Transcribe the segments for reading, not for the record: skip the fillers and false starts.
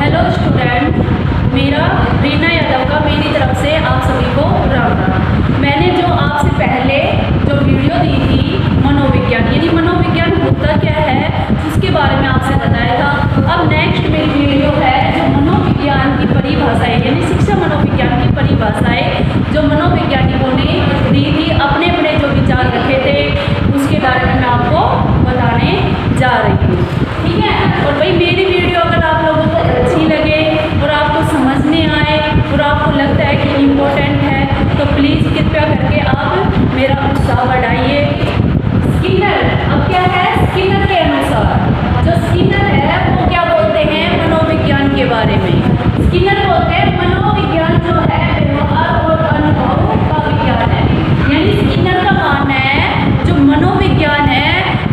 Hello student, मेरा रीना यादव का मेरी तरफ से आप सभी को राम राम। मैंने जो आपसे पहले जो वीडियो दी थी मनोविज्ञान यानी मनोविज्ञान होता क्या है उसके बारे में आपसे बताया था। अब नेक्स्ट मेरी वीडियो है जो मनोविज्ञान की परिभाषाएं यानी शिक्षा मनोविज्ञान की परिभाषाएं जो मनोवैज्ञानिकों ने दी थी, अपने अपने जो विचार रखे थे उसके बारे में मैं आपको बताने जा रही हूँ। ठीक है, और भाई मेरी वीडियो अगर आप लोगों को अच्छी लगे और आपको समझ में आए और आपको लगता है कि इम्पोर्टेंट है तो प्लीज़ कृपया करके आप मेरा उत्साह बढ़ाइए। स्किनर, अब क्या है, स्किनर के अनुसार जो स्किनर है वो क्या बोलते हैं मनोविज्ञान के बारे में। स्किनर बोलते हैं मनोविज्ञान जो है व्यवहार और अनुभव का विज्ञान है। यानी स्किनर का मानना है जो मनोविज्ञान है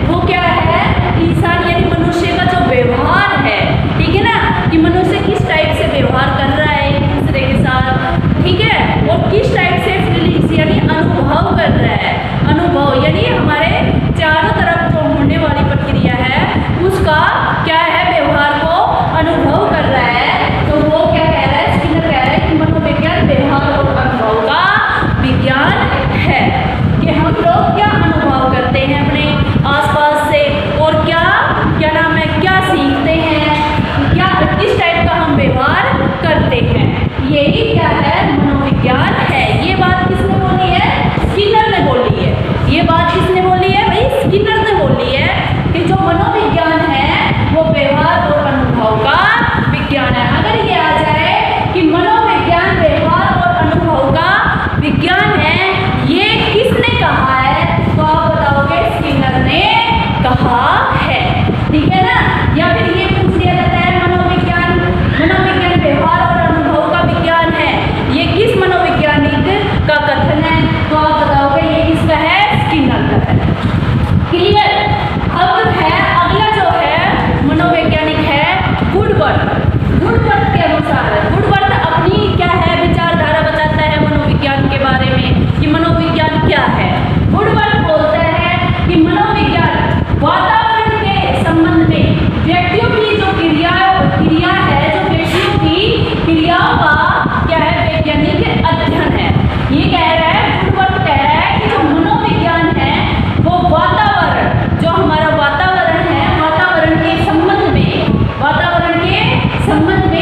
वो क्या है, इंसान यानी मनुष्य का जो व्यवहार है, ठीक है ना, कि मनुष्य किस टाइप से व्यवहार कर रहा है एक दूसरे के साथ, ठीक है, और किस टाइप से फीलिंग्स यानी अनुभव कर रहा है। अनुभव यानी हमारे चारों तरफ जो होने वाली प्रक्रिया है उसका क्या है, व्यवहार को अनुभव कर रहा है। तो वो क्या कह रहा है, स्किनर कह रहा है कि मनोविज्ञान व्यवहार और अनुभव का विज्ञान है कि हम लोग क्या अनुभव करते हैं अपने आसपास से और क्या क्या नाम है, क्या सीखते हैं, क्या किस टाइप का हम व्यवहार करते हैं, यही क्या है मनोविज्ञान है। ये बात किसने बोली है, स्किनर ने बोली है। ये बात किसने बोली है भाई, स्किनर ने बोली है कि जो मनोविज्ञान है वो व्यवहार और अनुभव का विज्ञान है। अगर ये आ जाए कि मनोविज्ञान व्यवहार और अनुभव का विज्ञान है, ये किसने कहा है, तो आप बताओगे स्किनर ने कहा है, ठीक है ना। या फिर ये पूछ दिया जाता है मनोविज्ञान व्यवहार और अनुभव का विज्ञान है, ये किस मनोवैज्ञानिक का कथन है, तो आप बताओगे ये किसका है, स्किनर का है। क्लियर। अब है अगला जो है मनोवैज्ञानिक है वुडवर्थ। वुडवर्थ के अनुसार वुडवर्थ अपनी क्या है विचारधारा बताता है मनोविज्ञान के बारे में कि मनोविज्ञान क्या है। वुडवर्थ बोलता है कि मनोविज्ञान वातावरण के संबंध में व्यक्तियों की जो क्रिया है, जो व्यक्तियों की क्रियाओं का क्या है वैज्ञानिक अध्ययन है। ये कह रहा है, वुडवर्थ कह रहा है कि जो मनोविज्ञान है वो वातावरण, जो हमारा वातावरण है, वातावरण के संबंध में